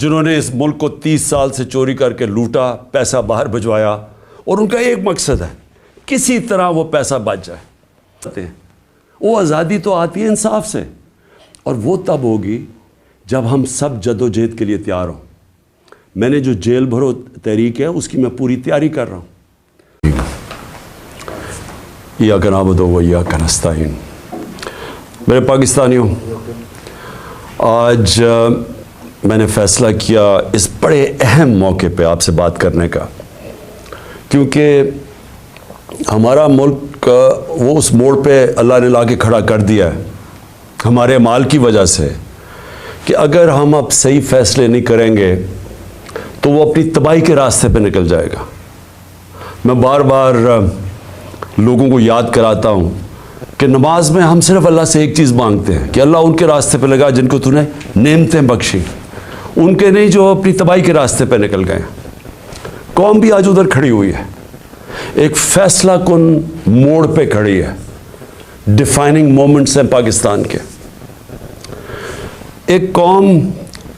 جنہوں نے اس ملک کو 30 سال سے چوری کر کے لوٹا، پیسہ باہر بھجوایا، اور ان کا ایک مقصد ہے کسی طرح وہ پیسہ بچ جائے۔ وہ آزادی تو آتی ہے انصاف سے، اور وہ تب ہوگی جب ہم سب جد و جہد کے لیے تیار ہوں۔ میں نے جو جیل بھرو تحریک ہے اس کی میں پوری تیاری کر رہا ہوں۔ ایاک نعبد و ایاک نستعین۔ میرے پاکستانیوں، آج میں نے فیصلہ کیا اس بڑے اہم موقع پہ آپ سے بات کرنے کا، کیونکہ ہمارا ملک وہ اس موڑ پہ اللہ نے لا کے کھڑا کر دیا ہے ہمارے اعمال کی وجہ سے کہ اگر ہم اب صحیح فیصلے نہیں کریں گے تو وہ اپنی تباہی کے راستے پہ نکل جائے گا۔ میں بار بار لوگوں کو یاد کراتا ہوں کہ نماز میں ہم صرف اللہ سے ایک چیز مانگتے ہیں کہ اللہ ان کے راستے پہ لگا جن کو تو نے نعمتیں بخشی، ان کے نہیں جو اپنی تباہی کے راستے پہ نکل گئے۔ قوم بھی آج ادھر کھڑی ہوئی ہے، ایک فیصلہ کن موڑ پہ کھڑی ہے۔ ڈیفائننگ مومنٹس ہیں پاکستان کے۔ ایک قوم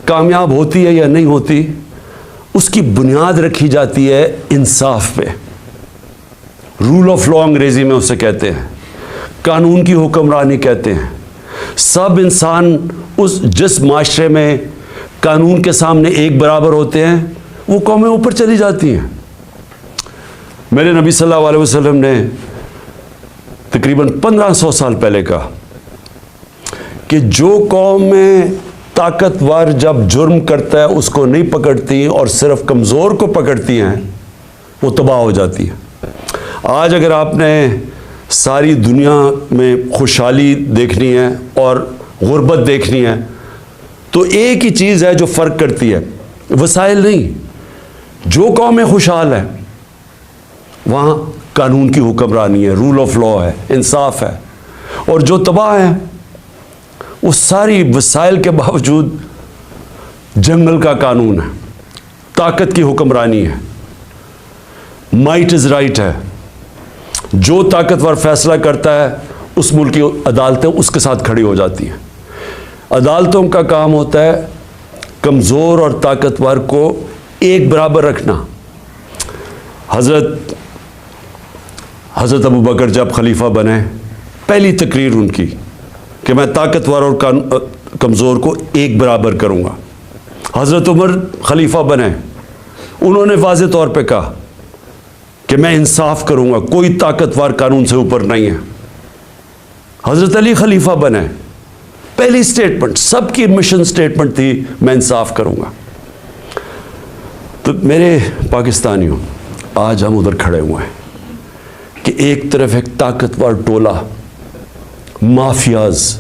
کامیاب ہوتی ہے یا نہیں ہوتی، اس کی بنیاد رکھی جاتی ہے انصاف پہ۔ رول آف لا انگریزی میں اسے کہتے ہیں، قانون کی حکمرانی کہتے ہیں۔ سب انسان جس معاشرے میں قانون کے سامنے ایک برابر ہوتے ہیں وہ قومیں اوپر چلی جاتی ہیں۔ میرے نبی صلی اللہ علیہ وسلم نے تقریباً 1500 سال پہلے کہا کہ جو قوم میں طاقتور جب جرم کرتا ہے اس کو نہیں پکڑتی اور صرف کمزور کو پکڑتی ہیں وہ تباہ ہو جاتی ہے۔ آج اگر آپ نے ساری دنیا میں خوشحالی دیکھنی ہے اور غربت دیکھنی ہے تو ایک ہی چیز ہے جو فرق کرتی ہے، وسائل نہیں۔ جو قومیں خوشحال ہیں وہاں قانون کی حکمرانی ہے، رول آف لا ہے، انصاف ہے، اور جو تباہ ہیں وہ ساری وسائل کے باوجود جنگل کا قانون ہے، طاقت کی حکمرانی ہے، مائٹ از رائٹ ہے۔ جو طاقتور فیصلہ کرتا ہے اس ملک کی عدالتیں اس کے ساتھ کھڑی ہو جاتی ہیں۔ عدالتوں کا کام ہوتا ہے کمزور اور طاقتور کو ایک برابر رکھنا۔ حضرت ابوبکر جب خلیفہ بنے، پہلی تقریر ان کی کہ میں طاقتور اور کمزور کو ایک برابر کروں گا۔ حضرت عمر خلیفہ بنے، انہوں نے واضح طور پہ کہا کہ میں انصاف کروں گا، کوئی طاقتور قانون سے اوپر نہیں ہے۔ حضرت علی خلیفہ بنے، پہلی سٹیٹمنٹ، سب کی مشن سٹیٹمنٹ تھی میں انصاف کروں گا۔ تو میرے پاکستانیوں، آج ہم ادھر کھڑے ہوئے ہیں کہ ایک طرف ایک طاقتور ٹولہ مافیاز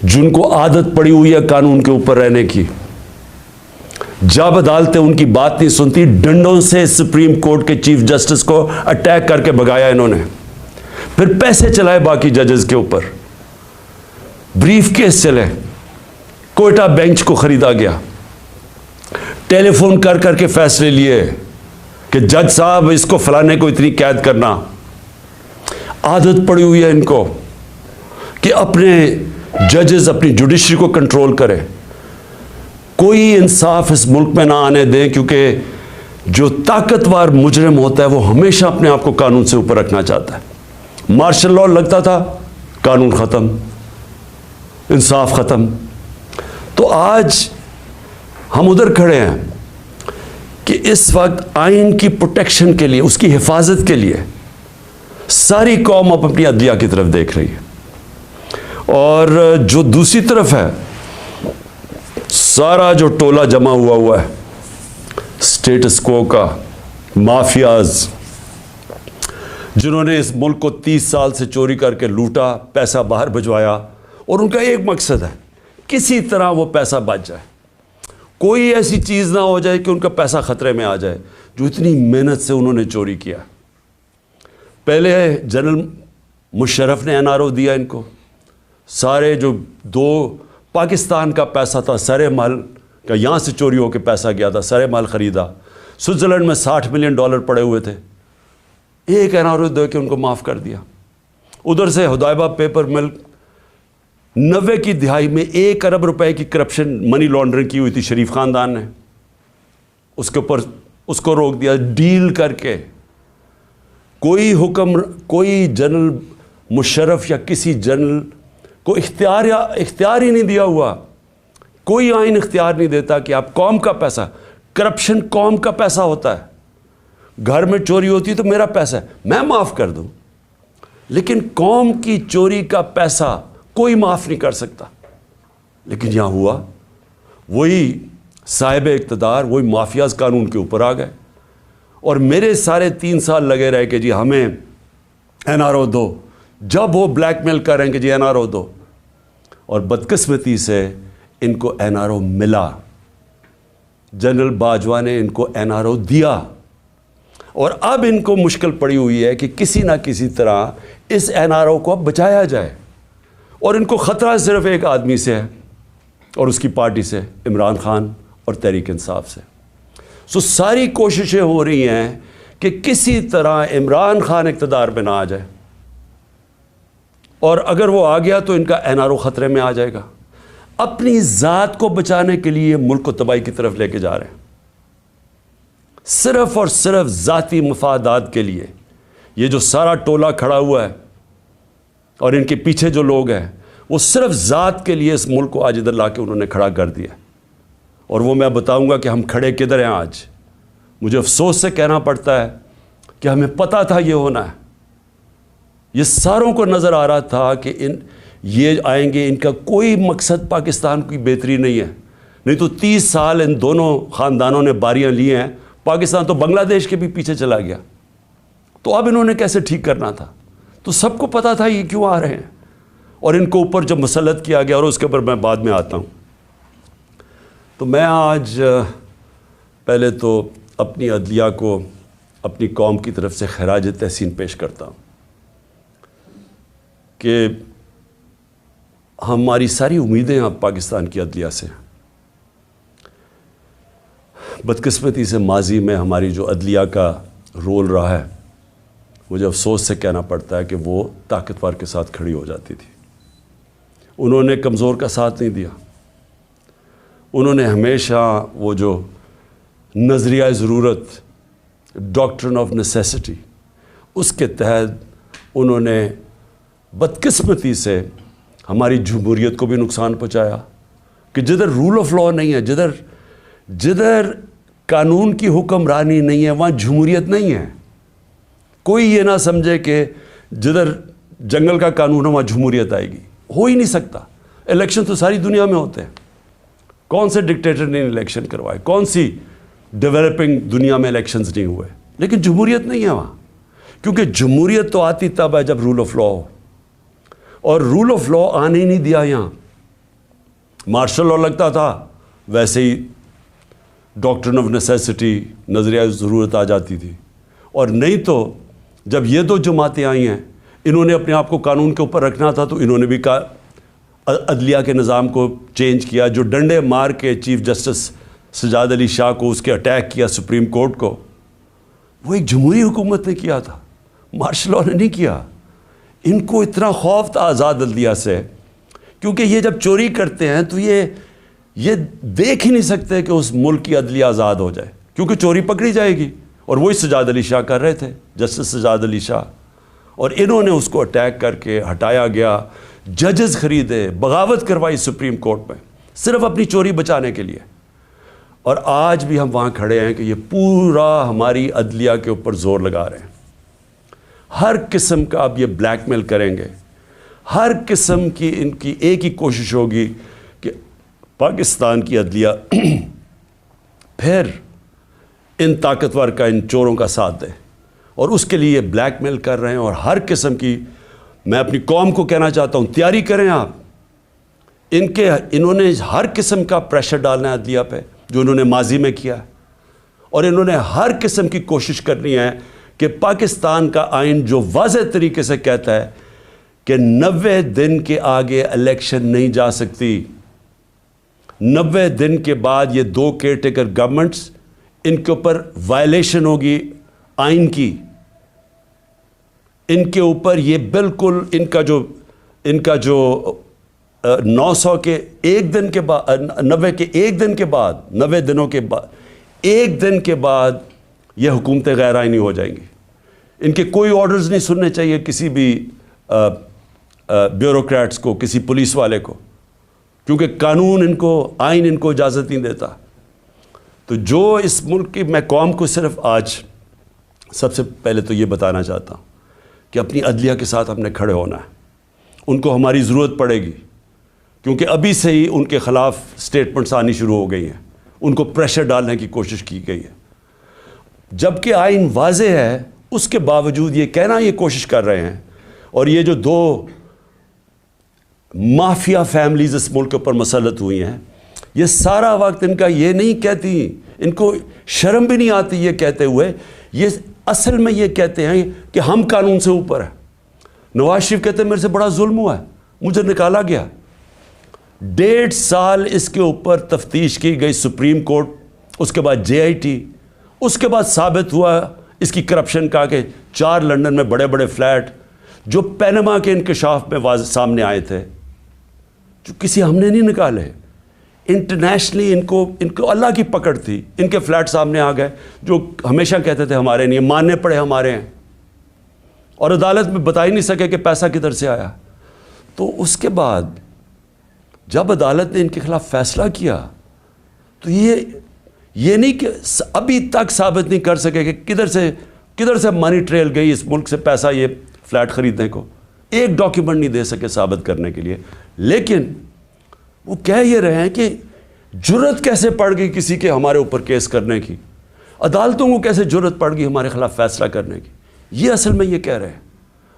جن کو عادت پڑی ہوئی ہے قانون کے اوپر رہنے کی، جب عدالتیں ان کی بات نہیں سنتی ڈنڈوں سے سپریم کورٹ کے چیف جسٹس کو اٹیک کر کے بھگایا انہوں نے، پھر پیسے چلائے باقی ججز کے اوپر، بریف کیس چلے، کوئٹہ بینچ کو خریدا گیا، ٹیلی فون کر کر کے فیصلے لیے کہ جج صاحب اس کو فلانے کو اتنی قید کرنا۔ عادت پڑی ہوئی ہے ان کو کہ اپنے ججز اپنی جوڈیشری کو کنٹرول کرے، کوئی انصاف اس ملک میں نہ آنے دیں، کیونکہ جو طاقتور مجرم ہوتا ہے وہ ہمیشہ اپنے آپ کو قانون سے اوپر رکھنا چاہتا ہے۔ مارشل لاء لگتا تھا، قانون ختم، انصاف ختم۔ تو آج ہم ادھر کھڑے ہیں کہ اس وقت آئین کی پروٹیکشن کے لیے، اس کی حفاظت کے لیے ساری قوم اب اپنی عدلیہ کی طرف دیکھ رہی ہے، اور جو دوسری طرف ہے سارا جو ٹولہ جمع ہوا ہے سٹیٹس کو کا، مافیاز جنہوں نے اس ملک کو 30 سال سے چوری کر کے لوٹا، پیسہ باہر بھجوایا، اور ان کا ایک مقصد ہے کسی طرح وہ پیسہ بچ جائے، کوئی ایسی چیز نہ ہو جائے کہ ان کا پیسہ خطرے میں آ جائے جو اتنی محنت سے انہوں نے چوری کیا۔ پہلے جنرل مشرف نے NRO دیا ان کو، سارے جو 2 پاکستان کا پیسہ تھا سارے مال کا، یہاں سے چوری ہو کے پیسہ گیا تھا، سارے مال خریدا، سوئٹزرلینڈ میں $60 ملین پڑے ہوئے تھے، ایک NRO دے کے ان کو معاف کر دیا۔ ادھر سے حدائبہ پیپر مل 90 کی دہائی میں 1 ارب روپے کی کرپشن منی لانڈرنگ کی ہوئی تھی شریف خاندان نے، اس کے اوپر اس کو روک دیا ڈیل کر کے. کوئی جنرل مشرف یا کسی جنرل کو اختیار ہی نہیں دیا ہوا. کوئی آئین اختیار نہیں دیتا کہ آپ قوم کا پیسہ، کرپشن قوم کا پیسہ ہوتا ہے. گھر میں چوری ہوتی ہے تو میرا پیسہ ہے، میں معاف کر دوں، لیکن قوم کی چوری کا پیسہ کوئی معاف نہیں کر سکتا. لیکن یہاں ہوا، وہی صاحب اقتدار، وہی مافیاز قانون کے اوپر آ گئے، اور میرے سارے 3 سال لگے رہے کہ جی ہمیں این آر او دو. جب وہ بلیک میل کر رہے ہیں کہ جی این آر او دو، اور بدقسمتی سے ان کو این آر او ملا. جنرل باجوہ نے ان کو این آر او دیا، اور اب ان کو مشکل پڑی ہوئی ہے کہ کسی نہ کسی طرح اس این آر او کو اب بچایا جائے. اور ان کو خطرہ صرف ایک آدمی سے ہے، اور اس کی پارٹی سے، عمران خان اور تحریک انصاف سے. ساری کوششیں ہو رہی ہیں کہ کسی طرح عمران خان اقتدار پہ نہ آ جائے، اور اگر وہ آ گیا تو ان کا این آر او خطرے میں آ جائے گا. اپنی ذات کو بچانے کے لیے ملک کو تباہی کی طرف لے کے جا رہے ہیں، صرف اور صرف ذاتی مفادات کے لیے. یہ جو سارا ٹولہ کھڑا ہوا ہے اور ان کے پیچھے جو لوگ ہیں، وہ صرف ذات کے لیے اس ملک کو آج ادھر لا کے انہوں نے کھڑا کر دیا. اور وہ میں بتاؤں گا کہ ہم کھڑے کدھر ہیں آج. مجھے افسوس سے کہنا پڑتا ہے کہ ہمیں پتہ تھا یہ ہونا ہے. یہ ساروں کو نظر آ رہا تھا کہ یہ آئیں گے، ان کا کوئی مقصد پاکستان کی بہتری نہیں ہے. نہیں تو 30 سال ان دونوں خاندانوں نے باریاں لی ہیں، پاکستان تو بنگلہ دیش کے بھی پیچھے چلا گیا. تو اب انہوں نے کیسے ٹھیک کرنا تھا؟ تو سب کو پتا تھا یہ کیوں آ رہے ہیں، اور ان کو اوپر جب مسلط کیا گیا، اور اس کے اوپر میں بعد میں آتا ہوں. تو میں آج پہلے تو اپنی عدلیہ کو اپنی قوم کی طرف سے خراج تحسین پیش کرتا ہوں کہ ہماری ساری امیدیں اب پاکستان کی عدلیہ سے. بدقسمتی سے ماضی میں ہماری جو عدلیہ کا رول رہا ہے، مجھے افسوس سے کہنا پڑتا ہے کہ وہ طاقتور کے ساتھ کھڑی ہو جاتی تھی. انہوں نے کمزور کا ساتھ نہیں دیا. انہوں نے ہمیشہ وہ جو نظریہ ضرورت، ڈاکٹرن آف نیسیسٹی، اس کے تحت انہوں نے بدقسمتی سے ہماری جمہوریت کو بھی نقصان پہنچایا. کہ جدھر رول آف لاء نہیں ہے، جدھر قانون کی حکمرانی نہیں ہے، وہاں جمہوریت نہیں ہے. کوئی یہ نہ سمجھے کہ جدھر جنگل کا قانون ہے وہاں جمہوریت آئے گی. ہو ہی نہیں سکتا. الیکشن تو ساری دنیا میں ہوتے ہیں. کون سے ڈکٹیٹر نے الیکشن کروائے؟ کون سی ڈیولپنگ دنیا میں الیکشنز نہیں ہوئے؟ لیکن جمہوریت نہیں ہے وہاں. کیونکہ جمہوریت تو آتی تب ہے جب رول آف لاء ہو، اور رول آف لاء آنے ہی نہیں دیا یہاں. مارشل لاء لگتا تھا، ویسے ہی ڈاکٹرن آف نیسیسٹی، نظریہ ضرورت آ جاتی تھی. اور نہیں تو جب یہ دو جماعتیں آئی ہیں، انہوں نے اپنے آپ کو قانون کے اوپر رکھنا تھا، تو انہوں نے بھی عدلیہ کے نظام کو چینج کیا. جو ڈنڈے مار کے چیف جسٹس سجاد علی شاہ کو اس کے اٹیک کیا سپریم کورٹ کو، وہ ایک جمہوری حکومت نے کیا تھا، مارشل لاء نے نہیں کیا. ان کو اتنا خوف تھا آزاد عدلیہ سے، کیونکہ یہ جب چوری کرتے ہیں تو یہ دیکھ ہی نہیں سکتے کہ اس ملک کی عدلیہ آزاد ہو جائے، کیونکہ چوری پکڑی جائے گی. اور وہی سجاد علی شاہ کر رہے تھے، جسٹس سجاد علی شاہ. اور انہوں نے اس کو اٹیک کر کے ہٹایا گیا. ججز خریدے، بغاوت کروائی سپریم کورٹ میں، صرف اپنی چوری بچانے کے لیے. اور آج بھی ہم وہاں کھڑے ہیں کہ یہ پورا ہماری عدلیہ کے اوپر زور لگا رہے ہیں. ہر قسم کا اب یہ بلیک میل کریں گے. ہر قسم کی ان کی ایک ہی کوشش ہوگی کہ پاکستان کی عدلیہ پھر ان طاقتور کا، ان چوروں کا ساتھ دے. اور اس کے لیے یہ بلیک میل کر رہے ہیں. اور ہر قسم کی، میں اپنی قوم کو کہنا چاہتا ہوں، تیاری کریں آپ. انہوں نے ہر قسم کا پریشر ڈالنا ہے عدلیہ پہ، جو انہوں نے ماضی میں کیا ہے. اور انہوں نے ہر قسم کی کوشش کرنی ہے کہ پاکستان کا آئین جو واضح طریقے سے کہتا ہے کہ 90 دن کے آگے الیکشن نہیں جا سکتی. 90 دن کے بعد یہ 2 کیئر ٹیکر گورنمنٹس، ان کے اوپر وائلیشن ہوگی آئین کی. ان کے اوپر یہ بالکل ان کا جو 900 کے ایک دن کے بعد 90 کے ایک دن کے بعد 90 دنوں کے بعد ایک دن کے بعد یہ حکومتیں غیر آئینی ہو جائیں گی. ان کے کوئی آرڈرز نہیں سننے چاہیے کسی بھی بیوروکریٹس کو, کسی پولیس والے کو, کیونکہ قانون ان کو, آئین ان کو اجازت نہیں دیتا. تو جو اس ملک کی, میں قوم کو صرف آج سب سے پہلے تو یہ بتانا چاہتا ہوں کہ اپنی عدلیہ کے ساتھ ہم نے کھڑے ہونا ہے. ان کو ہماری ضرورت پڑے گی, کیونکہ ابھی سے ہی ان کے خلاف سٹیٹمنٹس آنی شروع ہو گئی ہیں, ان کو پریشر ڈالنے کی کوشش کی گئی ہے. جبکہ آئین واضح ہے, اس کے باوجود یہ کہنا یہ کوشش کر رہے ہیں. اور یہ جو 2 مافیا فیملیز اس ملک کے اوپر مسلط ہوئی ہیں, یہ سارا وقت ان کا یہ نہیں کہتی, ان کو شرم بھی نہیں آتی یہ کہتے ہوئے, یہ اصل میں یہ کہتے ہیں کہ ہم قانون سے اوپر ہیں. نواز شریف کہتے ہیں میرے سے بڑا ظلم ہوا ہے, مجھے نکالا گیا. 1.5 سال اس کے اوپر تفتیش کی گئی سپریم کورٹ, اس کے بعد JIT, اس کے بعد ثابت ہوا اس کی کرپشن کا کہ 4 لندن میں بڑے بڑے فلیٹ جو پینما کے انکشاف میں سامنے آئے تھے, جو کسی ہم نے نہیں نکالے. انٹرنیشنلی ان کو اللہ کی پکڑ تھی, ان کے فلیٹ سامنے آ گئے جو ہمیشہ کہتے تھے ہمارے نہیں, ماننے پڑے ہمارے ہیں, اور عدالت میں بتا ہی نہیں سکے کہ پیسہ کدھر سے آیا. تو اس کے بعد جب عدالت نے ان کے خلاف فیصلہ کیا تو یہ نہیں کہ ابھی تک ثابت نہیں کر سکے کہ کدھر سے منی ٹریل گئی اس ملک سے پیسہ یہ فلیٹ خریدنے کو, ایک ڈاکیومنٹ نہیں دے سکے ثابت کرنے کے لیے. لیکن وہ کہہ یہ رہے ہیں کہ جرت کیسے پڑ گئی کسی کے ہمارے اوپر کیس کرنے کی, عدالتوں کو کیسے جرت پڑ گئی ہمارے خلاف فیصلہ کرنے کی. یہ اصل میں یہ کہہ رہے ہیں,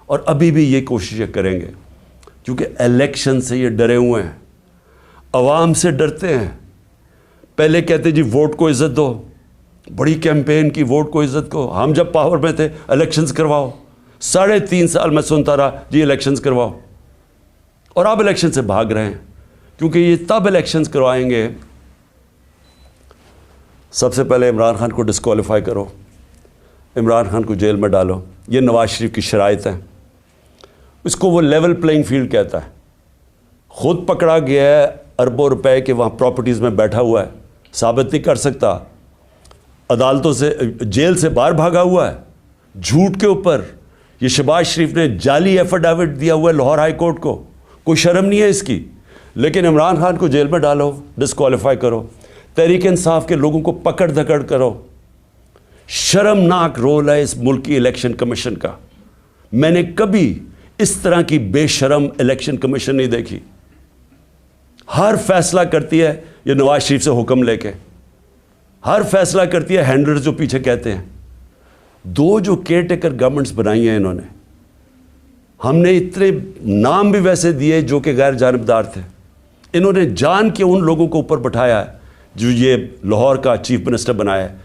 اور ابھی بھی یہ کوششیں کریں گے, کیونکہ الیکشن سے یہ ڈرے ہوئے ہیں, عوام سے ڈرتے ہیں. پہلے کہتے جی ووٹ کو عزت دو, بڑی کیمپین کی ووٹ کو عزت کو. ہم جب پاور میں تھے الیکشنز کرواؤ, 3.5 سال میں سنتا رہا جی الیکشنز کرواؤ, اور اب الیکشن سے بھاگ رہے ہیں, کیونکہ یہ تب الیکشنز کروائیں گے. سب سے پہلے عمران خان کو ڈسکوالیفائی کرو, عمران خان کو جیل میں ڈالو, یہ نواز شریف کی شرائط ہیں. اس کو وہ لیول پلینگ فیلڈ کہتا ہے. خود پکڑا گیا ہے اربوں روپے کے وہاں پراپرٹیز میں بیٹھا ہوا ہے, ثابت نہیں کر سکتا, عدالتوں سے جیل سے باہر بھاگا ہوا ہے جھوٹ کے اوپر. یہ شہباز شریف نے جعلی ایفیڈیوٹ دیا ہوا ہے لاہور ہائی کورٹ کو, کوئی شرم نہیں ہے اس کی. لیکن عمران خان کو جیل میں ڈالو, ڈسکوالیفائی کرو, تحریک انصاف کے لوگوں کو پکڑ دھکڑ کرو. شرمناک رول ہے اس ملک کی الیکشن کمیشن کا. میں نے کبھی اس طرح کی بے شرم الیکشن کمیشن نہیں دیکھی. ہر فیصلہ کرتی ہے یہ نواز شریف سے حکم لے کے, ہر فیصلہ کرتی ہے ہینڈلرز جو پیچھے کہتے ہیں. 2 جو کیئر ٹیکر گورنمنٹس بنائی ہیں انہوں نے, ہم نے اتنے نام بھی ویسے دیے جو کہ غیر جانبدار تھے. انہوں نے جان کے ان لوگوں کو اوپر بٹھایا ہے جو یہ لاہور کا چیف منسٹر بنایا ہے,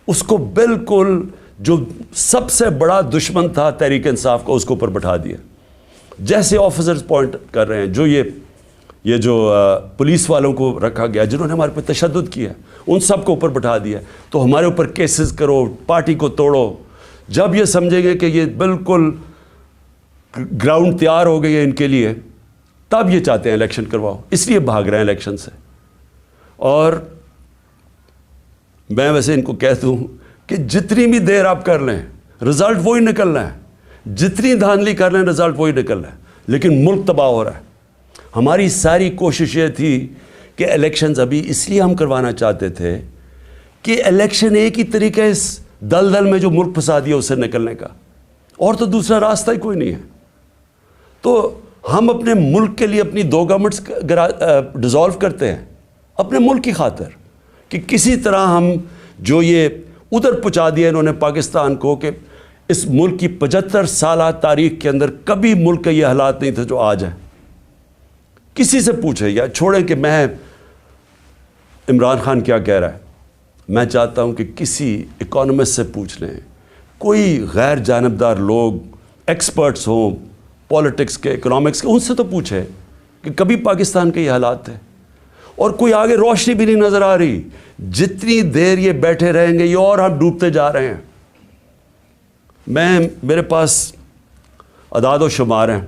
اس کو بالکل جو سب سے بڑا دشمن تھا تحریک انصاف کا اس کو اوپر بٹھا دیا. جیسے آفیسرز پوائنٹ کر رہے ہیں, جو یہ جو پولیس والوں کو رکھا گیا جنہوں نے ہمارے پہ تشدد کیا, ان سب کو اوپر بٹھا دیا. تو ہمارے اوپر کیسز کرو, پارٹی کو توڑو. جب یہ سمجھیں گے کہ یہ بالکل گراؤنڈ تیار ہو گئی ہے ان کے لیے, تب یہ چاہتے ہیں الیکشن کرواؤ, اس لیے بھاگ رہے ہیں الیکشن سے. اور میں ویسے ان کو کہتا ہوں کہ جتنی بھی دیر آپ کر لیں رزلٹ وہی نکلنا ہے, جتنی دھاندلی کر لیں رزلٹ وہی نکلنا ہے. لیکن ملک تباہ ہو رہا ہے. ہماری ساری کوشش یہ تھی کہ الیکشنز ابھی اس لیے ہم کروانا چاہتے تھے کہ الیکشن ایک ہی طریقہ اس دلدل میں جو ملک پھنسا دیا اس سے نکلنے کا, اور تو دوسرا راستہ ہی کوئی نہیں ہے. تو ہم اپنے ملک کے لیے اپنی 2 گورنمنٹس ڈیزالو کرتے ہیں اپنے ملک کی خاطر, کہ کسی طرح ہم جو یہ ادھر پہنچا دیا انہوں نے پاکستان کو, کہ اس ملک کی 75 سالہ تاریخ کے اندر کبھی ملک کا یہ حالات نہیں تھے جو آج ہیں. کسی سے پوچھیں یا چھوڑیں کہ میں عمران خان کیا کہہ رہا ہے, میں چاہتا ہوں کہ کسی اکانومسٹ سے پوچھ لیں, کوئی غیر جانبدار لوگ ایکسپرٹس ہوں پالیٹکس کے, اکنامکس کے, ان سے تو پوچھیں کہ کبھی پاکستان کے یہ حالات تھے. اور کوئی آگے روشنی بھی نہیں نظر آ رہی. جتنی دیر یہ بیٹھے رہیں گے یہ اور ہم ڈوبتے جا رہے ہیں. میرے پاس اعداد و شمار ہیں,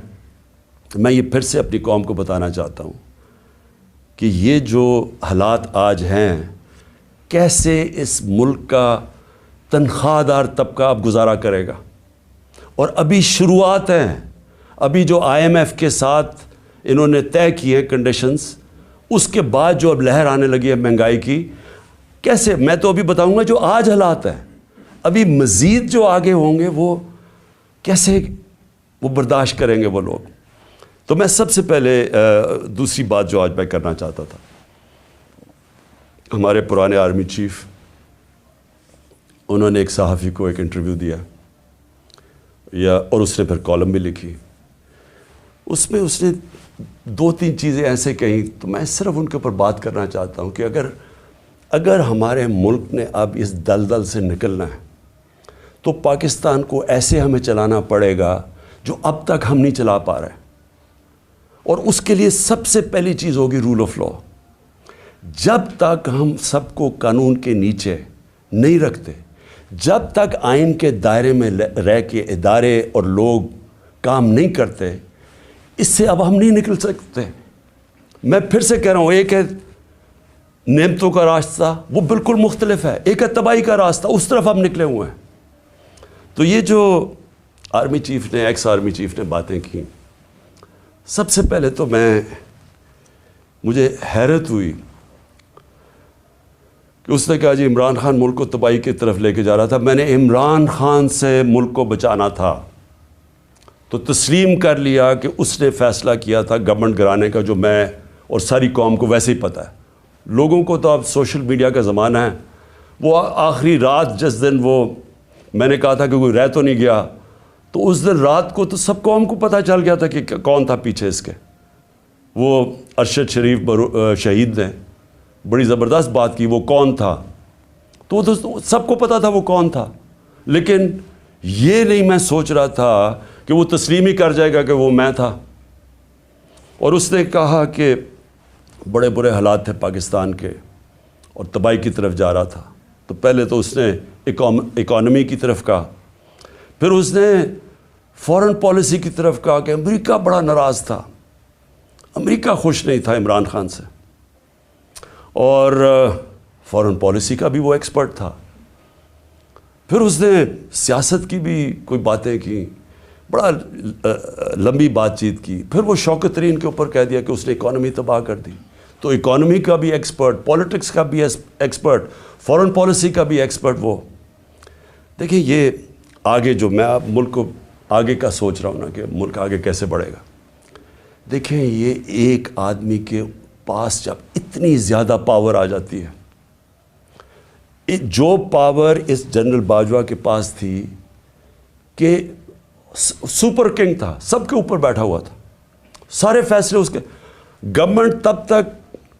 میں یہ پھر سے اپنی قوم کو بتانا چاہتا ہوں کہ یہ جو حالات آج ہیں، کیسے اس ملک کا تنخواہ دار طبقہ اب گزارا کرے گا. اور ابھی شروعات ہیں، ابھی جو IMF کے ساتھ انہوں نے طے کی ہیں کنڈیشنز، اس کے بعد جو اب لہر آنے لگی ہے مہنگائی کی، کیسے، میں تو ابھی بتاؤں گا جو آج حالات ہیں، ابھی مزید جو آگے ہوں گے وہ کیسے وہ برداشت کریں گے وہ لوگ. تو میں سب سے پہلے دوسری بات جو آج میں کرنا چاہتا تھا، ہمارے پرانے آرمی چیف، انہوں نے ایک صحافی کو ایک انٹرویو دیا اور اس نے پھر کالم بھی لکھی. اس میں اس نے 2-3 چیزیں ایسے کہیں، تو میں صرف ان کے اوپر بات کرنا چاہتا ہوں کہ اگر ہمارے ملک نے اب اس دلدل سے نکلنا ہے تو پاکستان کو ایسے ہمیں چلانا پڑے گا جو اب تک ہم نہیں چلا پا رہے. اور اس کے لیے سب سے پہلی چیز ہوگی رول آف لا. جب تک ہم سب کو قانون کے نیچے نہیں رکھتے، جب تک آئین کے دائرے میں رہ کے ادارے اور لوگ کام نہیں کرتے، اس سے اب ہم نہیں نکل سکتے. میں پھر سے کہہ رہا ہوں، ایک ہے نعمتوں کا راستہ، وہ بالکل مختلف ہے، ایک ہے تباہی کا راستہ، اس طرف ہم نکلے ہوئے ہیں. تو یہ جو آرمی چیف نے، ایکس آرمی چیف نے باتیں کی، سب سے پہلے تو مجھے حیرت ہوئی کہ اس نے کہا جی عمران خان ملک کو تباہی کی طرف لے کے جا رہا تھا. میں نے عمران خان سے ملک کو بچانا تھا تو تسلیم کر لیا کہ اس نے فیصلہ کیا تھا گورنمنٹ گرانے کا، جو میں اور ساری قوم کو ویسے ہی پتہ ہے. لوگوں کو تو اب سوشل میڈیا کا زمانہ ہے، وہ آخری رات جس دن میں نے کہا تھا کہ کوئی رہ تو نہیں گیا، تو اس دن رات کو تو سب قوم کو پتہ چل گیا تھا کہ کون تھا پیچھے اس کے. وہ ارشد شریف شہید نے بڑی زبردست بات کی، وہ کون تھا، تو سب کو پتہ تھا وہ کون تھا. لیکن یہ نہیں میں سوچ رہا تھا کہ وہ تسلیم ہی کر جائے گا کہ وہ میں تھا. اور اس نے کہا کہ بڑے برے حالات تھے پاکستان کے اور تباہی کی طرف جا رہا تھا. تو پہلے تو اس نے اکانومی کی طرف کہا، پھر اس نے فورن پالیسی کی طرف کہا کہ امریکہ بڑا ناراض تھا، امریکہ خوش نہیں تھا عمران خان سے، اور فورن پالیسی کا بھی وہ ایکسپرٹ تھا. پھر اس نے سیاست کی بھی کوئی باتیں کی، بڑا لمبی بات چیت کی. پھر وہ شوکت ترین کے اوپر کہہ دیا کہ اس نے اکانومی تباہ کر دی. تو اکانومی کا بھی ایکسپرٹ، پولیٹکس کا بھی ایکسپرٹ، فورن پالیسی کا بھی ایکسپرٹ. وہ دیکھیں، یہ آگے جو میں اب ملک کو آگے کا سوچ رہا ہوں نا کہ ملک آگے کیسے بڑھے گا. دیکھیں، یہ ایک آدمی کے پاس جب اتنی زیادہ پاور آ جاتی ہے، جو پاور اس جنرل باجوہ کے پاس تھی کہ سپر کنگ تھا، سب کے اوپر بیٹھا ہوا تھا، سارے فیصلے اس کے. گورنمنٹ تب تک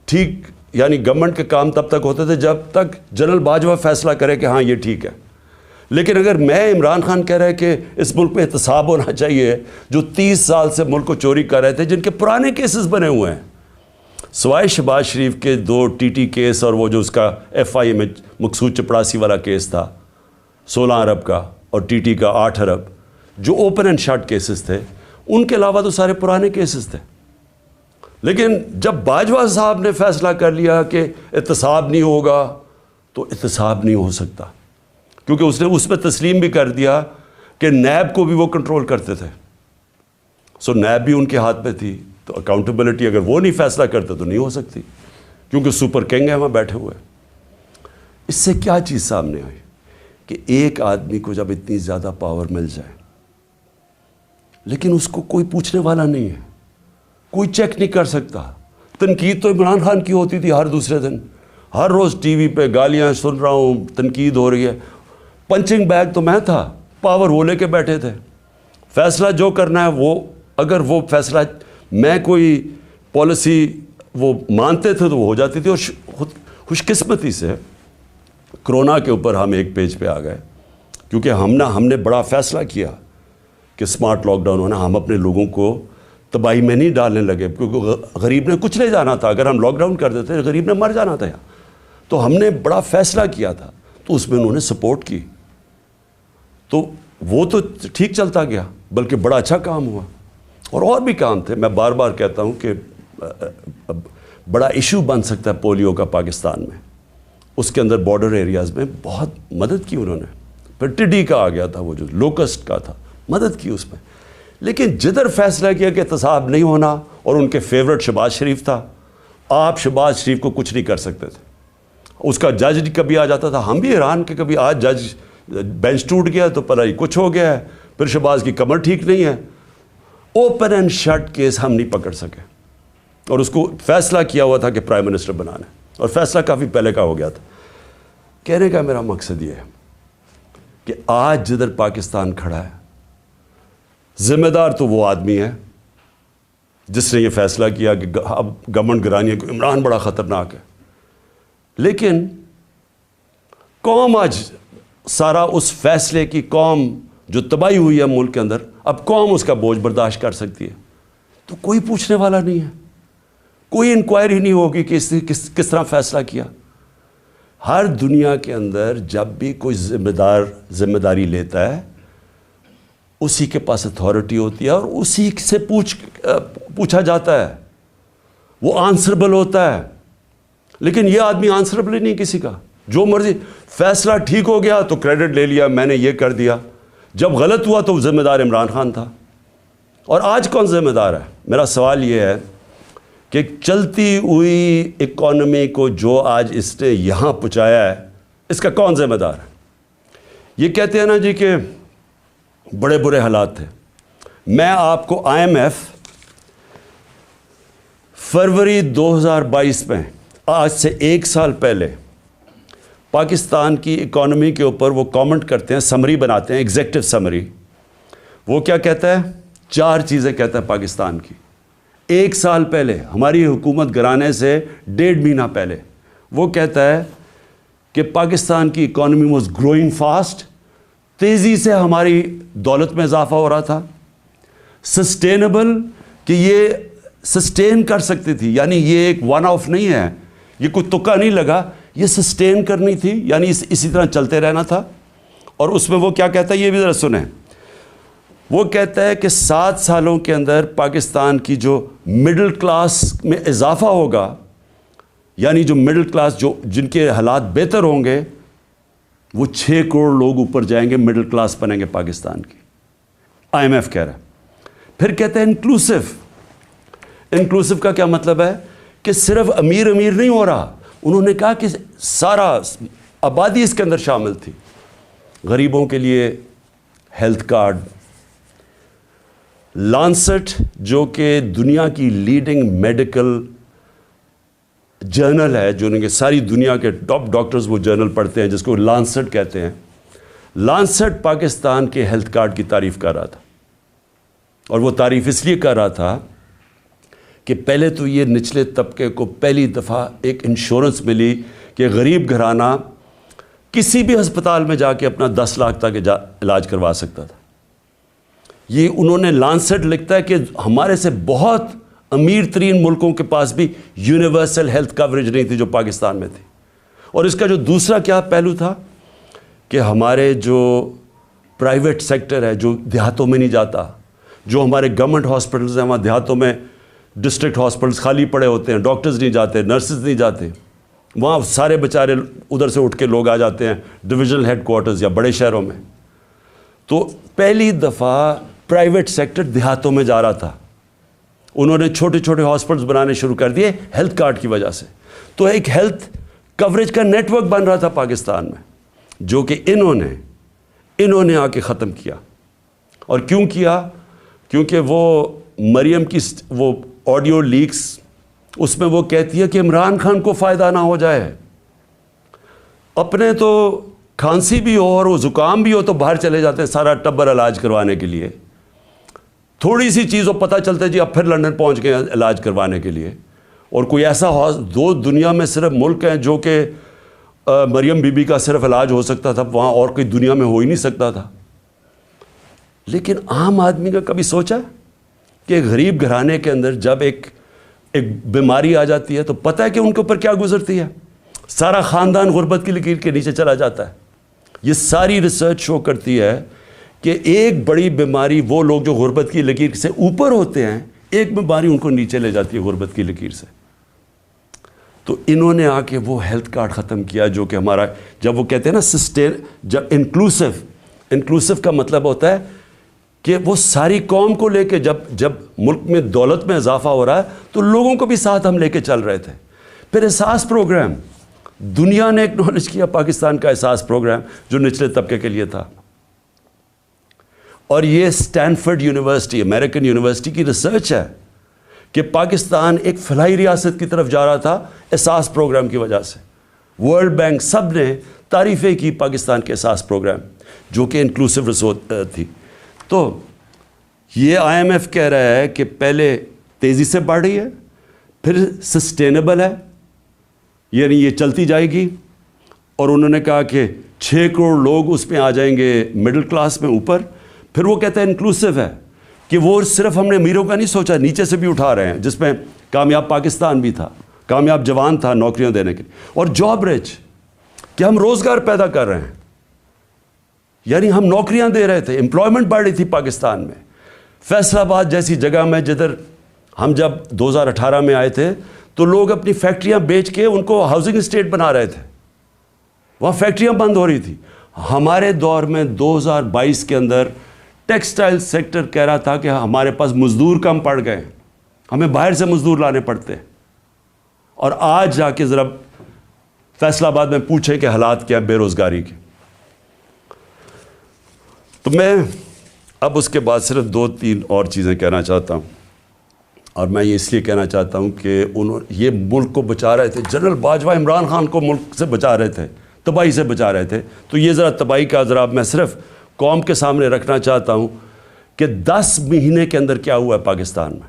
ٹھیک، یعنی گورنمنٹ کے کام تب تک ہوتے تھے جب تک جنرل باجوہ فیصلہ کرے کہ ہاں یہ ٹھیک ہے. لیکن اگر میں عمران خان کہہ رہے کہ اس ملک پہ احتساب ہونا چاہیے، جو 30 سال سے ملک کو چوری کر رہے تھے، جن کے پرانے کیسز بنے ہوئے ہیں، سوائے شہباز شریف کے 2 TT کیس اور وہ جو اس کا FIA میں مقصود چپڑاسی والا کیس تھا 16 ارب کا، اور TT کا 8 ارب، جو اوپن اینڈ شٹ کیسز تھے، ان کے علاوہ تو سارے پرانے کیسز تھے. لیکن جب باجوہ صاحب نے فیصلہ کر لیا کہ احتساب نہیں ہوگا، تو احتساب نہیں ہو سکتا، کیونکہ اس نے اس میں تسلیم بھی کر دیا کہ نیب کو بھی وہ کنٹرول کرتے تھے. نیب بھی ان کے ہاتھ میں تھی، تو اکاؤنٹیبلٹی اگر وہ نہیں فیصلہ کرتے تو نہیں ہو سکتی، کیونکہ سپر کنگ ہے وہاں بیٹھے ہوئے. اس سے کیا چیز سامنے آئی کہ ایک آدمی کو جب اتنی زیادہ پاور مل جائے، لیکن اس کو کوئی پوچھنے والا نہیں ہے، کوئی چیک نہیں کر سکتا. تنقید تو عمران خان کی ہوتی تھی ہر دوسرے دن، ہر روز ٹی وی پہ گالیاں سن رہا ہوں، تنقید ہو رہی ہے. پنچنگ بیگ تو میں تھا، پاور وہ لے کے بیٹھے تھے. فیصلہ جو کرنا ہے وہ، اگر وہ فیصلہ میں کوئی پالیسی وہ مانتے تھے تو وہ ہو جاتی تھی. اور خوش قسمتی سے کرونا کے اوپر ہم ایک پیج پہ آ گئے، کیونکہ ہم نے بڑا فیصلہ کیا کہ سمارٹ لاک ڈاؤن ہونا. ہم اپنے لوگوں کو تباہی میں نہیں ڈالنے لگے، کیونکہ غریب نے کچھ لے جانا تھا. اگر ہم لاک ڈاؤن کر دیتے غریب نے مر جانا تھا. تو ہم نے بڑا فیصلہ کیا تھا، تو اس میں انہوں نے سپورٹ کی، تو وہ تو ٹھیک چلتا گیا، بلکہ بڑا اچھا کام ہوا. اور بھی کام تھے. میں بار بار کہتا ہوں کہ بڑا ایشو بن سکتا ہے پولیو کا پاکستان میں. اس کے اندر بارڈر ایریاز میں بہت مدد کی انہوں نے. پھر ٹڈی کا آ گیا تھا, وہ جو لوکسٹ کا تھا, مدد کی اس میں. لیکن جدھر فیصلہ کیا کہ احتساب نہیں ہونا, اور ان کے فیورٹ شہباز شریف تھا, آپ شہباز شریف کو کچھ نہیں کر سکتے تھے. اس کا جج کبھی آ جاتا تھا, ہم بھی حیران کہ کبھی آج جج بینچ ٹوٹ گیا تو پتہ ہی کچھ ہو گیا ہے, پھر شہباز کی کمر ٹھیک نہیں ہے. اوپن اینڈ شٹ کیس ہم نہیں پکڑ سکے, اور اس کو فیصلہ کیا ہوا تھا کہ پرائم منسٹر بنانا ہے, اور فیصلہ کافی پہلے کا ہو گیا تھا. کہنے کا میرا مقصد یہ ہے کہ آج جدھر پاکستان کھڑا ہے, ذمہ دار تو وہ آدمی ہے جس نے یہ فیصلہ کیا کہ اب گورنمنٹ گرانی ہے, عمران بڑا خطرناک ہے. لیکن قوم آج سارا اس فیصلے کی, قوم جو تباہی ہوئی ہے ملک کے اندر, اب قوم اس کا بوجھ برداشت کر سکتی ہے. تو کوئی پوچھنے والا نہیں ہے, کوئی انکوائری نہیں ہوگی کہ کس طرح فیصلہ کیا. ہر دنیا کے اندر جب بھی کوئی ذمہ داری لیتا ہے, اسی کے پاس اتھارٹی ہوتی ہے اور اسی سے پوچھا جاتا ہے, وہ آنسربل ہوتا ہے. لیکن یہ آدمی آنسربل ہی نہیں کسی کا, جو مرضی فیصلہ ٹھیک ہو گیا تو کریڈٹ لے لیا, میں نے یہ کر دیا. جب غلط ہوا تو ذمہ دار عمران خان تھا. اور آج کون ذمہ دار ہے؟ میرا سوال یہ ہے کہ چلتی ہوئی اکانومی کو جو آج اس نے یہاں پہنچایا ہے, اس کا کون ذمہ دار ہے؟ یہ کہتے ہیں نا جی کہ بڑے برے حالات تھے. میں آپ کو IMF فروری 2022 میں, آج سے 1 سال پہلے, پاکستان کی اکانومی کے اوپر وہ کامنٹ کرتے ہیں, سمری بناتے ہیں, ایگزیکٹو سمری. وہ کیا کہتا ہے؟ 4 چیزیں کہتا ہے پاکستان کی. 1 سال پہلے, ہماری حکومت گرانے سے 1.5 مہینہ پہلے, وہ کہتا ہے کہ پاکستان کی اکانومی واز گروئنگ فاسٹ, تیزی سے ہماری دولت میں اضافہ ہو رہا تھا. سسٹینیبل, کہ یہ سسٹین کر سکتی تھی, یعنی یہ ایک ون آف نہیں ہے, یہ کوئی تکا نہیں لگا, یہ سسٹین کرنی تھی, یعنی اسی طرح چلتے رہنا تھا. اور اس میں وہ کیا کہتا ہے یہ بھی ذرا سنیں. وہ کہتا ہے کہ 7 سالوں کے اندر پاکستان کی جو مڈل کلاس میں اضافہ ہوگا, یعنی جو مڈل کلاس جن کے حالات بہتر ہوں گے, وہ 6 کروڑ لوگ اوپر جائیں گے, مڈل کلاس بنیں گے پاکستان کی. IMF کہہ رہا ہے. پھر کہتے ہیں انکلوسیو. انکلوسیو کا کیا مطلب ہے؟ کہ صرف امیر نہیں ہو رہا. انہوں نے کہا کہ سارا آبادی اس کے اندر شامل تھی. غریبوں کے لیے ہیلتھ کارڈ, لانسٹ جو کہ دنیا کی لیڈنگ میڈیکل جرنل ہے, جو کہ ساری دنیا کے ٹاپ ڈاکٹرز وہ جرنل پڑھتے ہیں, جس کو لانسٹ کہتے ہیں. لانسٹ پاکستان کے ہیلتھ کارڈ کی تعریف کر رہا تھا, اور وہ تعریف اس لیے کر رہا تھا کہ پہلے تو یہ نچلے طبقے کو پہلی دفعہ ایک انشورنس ملی کہ غریب گھرانہ کسی بھی ہسپتال میں جا کے اپنا 10 لاکھ تک علاج کروا سکتا تھا. یہ انہوں نے لانسٹ لکھتا ہے کہ ہمارے سے بہت امیر ترین ملکوں کے پاس بھی یونیورسل ہیلتھ کوریج نہیں تھی جو پاکستان میں تھی. اور اس کا جو دوسرا کیا پہلو تھا کہ ہمارے جو پرائیویٹ سیکٹر ہے جو دیہاتوں میں نہیں جاتا, جو ہمارے گورنمنٹ ہاسپٹلز ہیں وہاں دیہاتوں میں ڈسٹرکٹ ہاسپٹلز خالی پڑے ہوتے ہیں, ڈاکٹرز نہیں جاتے, نرسز نہیں جاتے, وہاں سارے بیچارے ادھر سے اٹھ کے لوگ آ جاتے ہیں ڈویژنل ہیڈ کوارٹرز یا بڑے شہروں میں. تو پہلی دفعہ پرائیویٹ سیکٹر دیہاتوں میں جا رہا تھا. انہوں نے چھوٹے چھوٹے ہاسپٹلز بنانے شروع کر دیے ہیلتھ کارڈ کی وجہ سے. تو ایک ہیلتھ کوریج کا نیٹ ورک بن رہا تھا پاکستان میں, جو کہ انہوں نے آ کے ختم کیا. اور کیوں کیا؟ کیونکہ وہ مریم کی وہ آڈیو لیکس, اس میں وہ کہتی ہے کہ عمران خان کو فائدہ نہ ہو جائے. اپنے تو کھانسی بھی ہو اور وہ زکام بھی ہو تو باہر چلے جاتے ہیں سارا ٹبر علاج کروانے کے لیے. تھوڑی سی چیز ہو پتہ چلتا ہے جی اب پھر لندن پہنچ گئے علاج کروانے کے لیے. اور کوئی ایسا دنیا میں صرف ملک ہیں جو کہ مریم بی بی کا صرف علاج ہو سکتا تھا, وہاں اور کوئی دنیا میں ہو ہی نہیں سکتا تھا. لیکن عام آدمی کا کبھی سوچا کہ غریب گھرانے کے اندر جب ایک بیماری آ جاتی ہے تو پتہ ہے کہ ان کے اوپر کیا گزرتی ہے؟ سارا خاندان غربت کی لکیر کے نیچے چلا جاتا ہے. یہ ساری ریسرچ شو کرتی ہے کہ ایک بڑی بیماری وہ لوگ جو غربت کی لکیر سے اوپر ہوتے ہیں، ایک بیماری ان کو نیچے لے جاتی ہے غربت کی لکیر سے. تو انہوں نے آ کے وہ ہیلتھ کارڈ ختم کیا جو کہ ہمارا، جب وہ کہتے ہیں نا جب انکلوسیو کا مطلب ہوتا ہے کہ وہ ساری قوم کو لے کے، جب ملک میں دولت میں اضافہ ہو رہا ہے تو لوگوں کو بھی ساتھ ہم لے کے چل رہے تھے. پھر احساس پروگرام، دنیا نے ایکنالج کیا پاکستان کا احساس پروگرام جو نچلے طبقے کے لیے تھا. اور یہ اسٹینفرڈ یونیورسٹی، امریکن یونیورسٹی کی ریسرچ ہے کہ پاکستان ایک فلاحی ریاست کی طرف جا رہا تھا احساس پروگرام کی وجہ سے. ورلڈ بینک سب نے تعریفیں کی پاکستان کے احساس پروگرام جو کہ انکلوسیو تھی. تو یہ IMF کہہ رہا ہے کہ پہلے تیزی سے بڑھ رہی ہے، پھر سسٹینیبل ہے، یعنی یہ چلتی جائے گی. اور انہوں نے کہا کہ 6 کروڑ لوگ اس میں آ جائیں گے مڈل کلاس میں اوپر. پھر وہ کہتا ہے انکلوسیو ہے کہ وہ صرف ہم نے امیروں کا نہیں سوچا، نیچے سے بھی اٹھا رہے ہیں، جس میں کامیاب پاکستان بھی تھا، کامیاب جوان تھا نوکریاں دینے کے لیے. اور جاب ریچ کہ ہم روزگار پیدا کر رہے ہیں، یعنی ہم نوکریاں دے رہے تھے، امپلائمنٹ بڑھ رہی تھی پاکستان میں. فیصل آباد جیسی جگہ میں جدھر ہم جب 2018 میں آئے تھے تو لوگ اپنی فیکٹریاں بیچ کے ان کو ہاؤسنگ اسٹیٹ بنا رہے تھے، وہاں فیکٹریاں بند ہو رہی تھی. ہمارے دور میں 2022 کے اندر ٹیکسٹائل سیکٹر کہہ رہا تھا کہ ہمارے پاس مزدور کم پڑ گئے، ہمیں باہر سے مزدور لانے پڑتے. اور آج جا کے ذرا فیصل آباد میں پوچھیں کہ حالات کیا بے روزگاری کے. تو میں اب اس کے بعد صرف 2-3 اور چیزیں کہنا چاہتا ہوں، اور میں یہ اس لیے کہنا چاہتا ہوں کہ یہ ملک کو بچا رہے تھے. جنرل باجوہ عمران خان کو ملک سے بچا رہے تھے، تباہی سے بچا رہے تھے. تو یہ ذرا تباہی کا ذرا میں صرف قوم کے سامنے رکھنا چاہتا ہوں کہ 10 مہینے کے اندر کیا ہوا ہے پاکستان میں.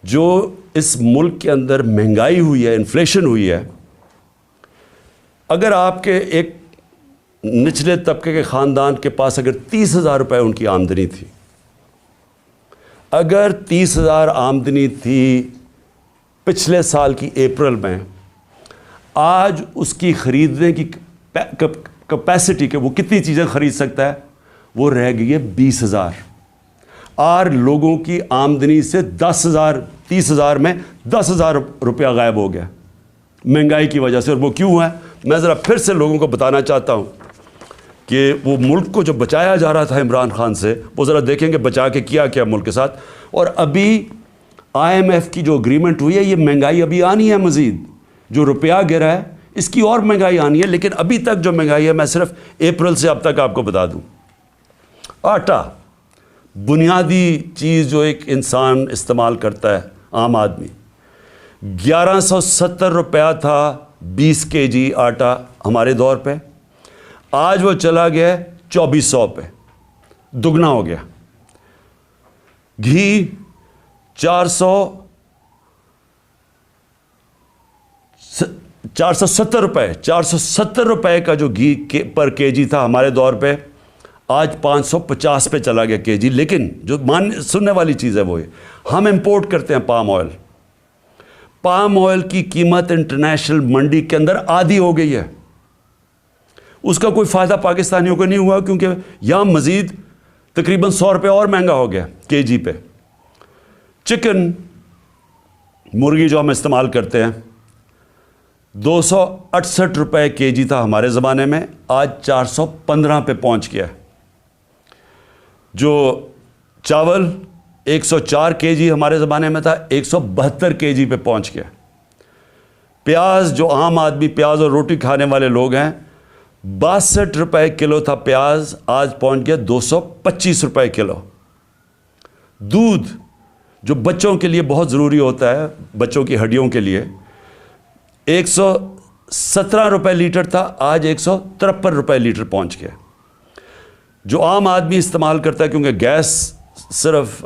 جو اس ملک کے اندر مہنگائی ہوئی ہے، انفلیشن ہوئی ہے. اگر آپ کے ایک نچلے طبقے کے خاندان کے پاس اگر 30,000 روپے ان کی آمدنی تھی، اگر 30,000 آمدنی تھی پچھلے سال کی اپریل میں، آج اس کی خریدنے کی کیپیسٹی کہ وہ کتنی چیزیں خرید سکتا ہے وہ رہ گئی ہے 20,000. اور لوگوں کی آمدنی سے 10,000 30,000 میں 10,000 روپیہ غائب ہو گیا مہنگائی کی وجہ سے. اور وہ کیوں ہے میں ذرا پھر سے لوگوں کو بتانا چاہتا ہوں کہ وہ ملک کو جو بچایا جا رہا تھا عمران خان سے، وہ ذرا دیکھیں کہ بچا کے کیا کیا ملک کے ساتھ. اور ابھی IMF کی جو اگریمنٹ ہوئی ہے، یہ مہنگائی ابھی آنی ہے مزید، جو روپیہ گرا ہے اس کی اور مہنگائی آنی ہے. لیکن ابھی تک جو مہنگائی ہے میں صرف اپریل سے اب تک آپ کو بتا دوں. آٹا، بنیادی چیز جو ایک انسان استعمال کرتا ہے، عام آدمی، 1170 روپیہ تھا 20 kg آٹا ہمارے دور پہ. آج وہ چلا گیا 2400 پہ، دگنا ہو گیا. گھی 470 روپے، 470 روپے کا جو گھی پر kg تھا ہمارے دور پہ، آج 550 پہ چلا گیا kg. لیکن جو سننے والی چیز ہے وہ یہ، ہم امپورٹ کرتے ہیں پام آئل. پام آئل کی قیمت انٹرنیشنل منڈی کے اندر آدھی ہو گئی ہے. اس کا کوئی فائدہ پاکستانیوں کو نہیں ہوا، کیونکہ یہاں مزید تقریباً 100 روپے اور مہنگا ہو گیا kg پہ. چکن، مرغی جو ہم استعمال کرتے ہیں، 268 روپے kg تھا ہمارے زمانے میں، آج 415 پہ پہنچ گیا. جو چاول 104 kg ہمارے زمانے میں تھا، 172 kg پہ پہنچ گیا. پیاز، جو عام آدمی پیاز اور روٹی کھانے والے لوگ ہیں، 62 روپے کلو تھا پیاز، آج پہنچ گیا 225 روپے کلو. دودھ جو بچوں کے لیے بہت ضروری ہوتا ہے، بچوں کی ہڈیوں کے لیے، 117 روپے لیٹر تھا، آج 153 روپے لیٹر پہنچ گیا. جو عام آدمی استعمال کرتا ہے، کیونکہ گیس صرف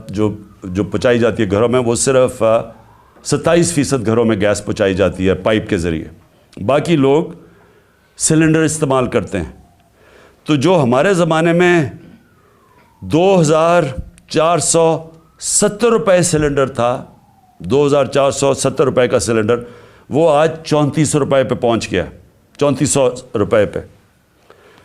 جو پہنچائی جاتی ہے گھروں میں، وہ صرف 27% گھروں میں گیس پہنچائی جاتی ہے پائپ کے ذریعے، باقی لوگ سلنڈر استعمال کرتے ہیں. تو جو ہمارے زمانے میں 2470 روپے سلنڈر تھا، 2470 روپے کا سلنڈر، وہ آج 3400 روپے پہ پہنچ گیا، 3400 روپے پہ.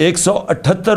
178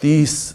$30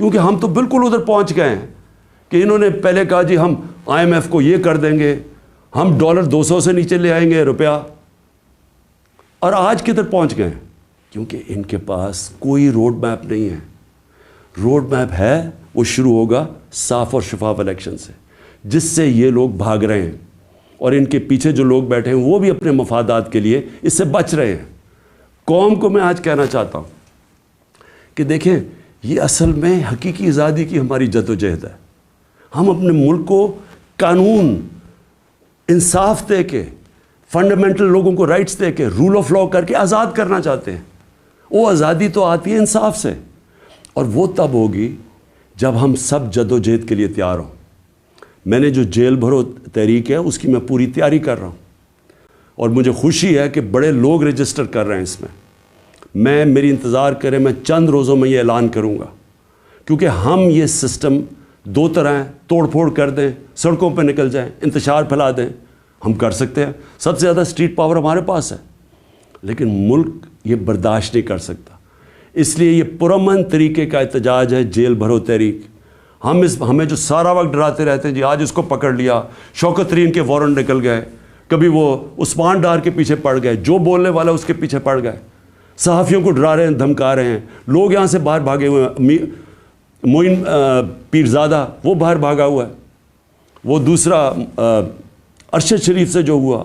کیونکہ ہم تو بالکل ادھر پہنچ گئے ہیں کہ انہوں نے پہلے کہا جی ہم IMF کو یہ کر دیں گے, ہم $200 سے نیچے لے آئیں گے روپیہ, اور آج کدھر پہنچ گئے ہیں؟ کیونکہ ان کے پاس کوئی روڈ میپ نہیں ہے. روڈ میپ ہے, وہ شروع ہوگا صاف اور شفاف الیکشن سے, جس سے یہ لوگ بھاگ رہے ہیں, اور ان کے پیچھے جو لوگ بیٹھے ہیں وہ بھی اپنے مفادات کے لیے اس سے بچ رہے ہیں. قوم کو میں آج کہنا چاہتا ہوں کہ دیکھیں, یہ اصل میں حقیقی آزادی کی ہماری جدوجہد ہے. ہم اپنے ملک کو قانون, انصاف دے کے, فنڈامنٹل لوگوں کو رائٹس دے کے, رول آف لا کر کے آزاد کرنا چاہتے ہیں. وہ آزادی تو آتی ہے انصاف سے, اور وہ تب ہوگی جب ہم سب جدوجہد کے لیے تیار ہوں. میں نے جو جیل بھرو تحریک ہے اس کی میں پوری تیاری کر رہا ہوں, اور مجھے خوشی ہے کہ بڑے لوگ رجسٹر کر رہے ہیں اس میں. میری انتظار کریں, میں چند روزوں میں یہ اعلان کروں گا, کیونکہ ہم یہ سسٹم دو طرح ہیں, توڑ پھوڑ کر دیں, سڑکوں پہ نکل جائیں, انتشار پھیلا دیں, ہم کر سکتے ہیں. سب سے زیادہ اسٹریٹ پاور ہمارے پاس ہے, لیکن ملک یہ برداشت نہیں کر سکتا. اس لیے یہ پرامن طریقے کا احتجاج ہے جیل بھرو تحریک. ہمیں جو سارا وقت ڈراتے رہتے ہیں, جی آج اس کو پکڑ لیا, شوکت ترین کے وارنٹ نکل گئے, کبھی وہ عثمان ڈار کے پیچھے پڑ گئے, جو بولنے والا اس کے پیچھے پڑ گئے, صحافیوں کو ڈرا رہے ہیں, دھمکا رہے ہیں, لوگ یہاں سے باہر بھاگے ہوئے ہیں. معین پیرزادہ وہ باہر بھاگا ہوا ہے, وہ دوسرا ارشد شریف سے جو ہوا,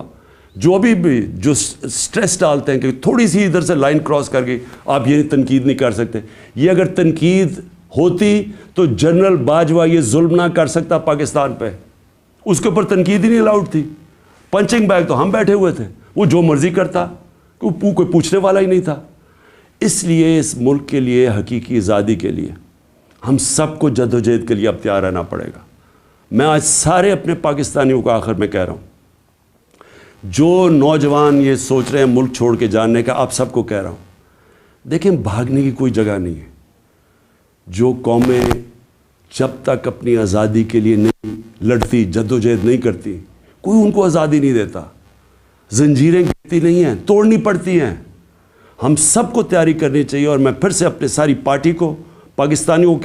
جو ابھی بھی جو سٹریس ڈالتے ہیں کہ تھوڑی سی ادھر سے لائن کراس کر گئی, آپ یہ تنقید نہیں کر سکتے. یہ اگر تنقید ہوتی تو جنرل باجوہ یہ ظلم نہ کر سکتا پاکستان پہ, اس کے اوپر تنقید ہی نہیں الاؤڈ تھی. پنچنگ بیگ تو ہم بیٹھے ہوئے تھے, وہ جو مرضی کرتا, کوئی پوچھنے والا ہی نہیں تھا. اس لیے اس ملک کے لیے, حقیقی آزادی کے لیے ہم سب کو جدوجہد کے لیے اب تیار رہنا پڑے گا. میں آج سارے اپنے پاکستانیوں کو آخر میں کہہ رہا ہوں, جو نوجوان یہ سوچ رہے ہیں ملک چھوڑ کے جانے کا, آپ سب کو کہہ رہا ہوں, دیکھیں بھاگنے کی کوئی جگہ نہیں ہے. جو قومیں جب تک اپنی آزادی کے لیے نہیں لڑتی, جدوجہد نہیں کرتی, کوئی ان کو آزادی نہیں دیتا. زنجیریں گرتی نہیں ہیں, توڑنی پڑتی ہیں. ہم سب کو تیاری کرنی چاہیے. اور میں پھر سے اپنے ساری پارٹی کو, پاکستانیوں کو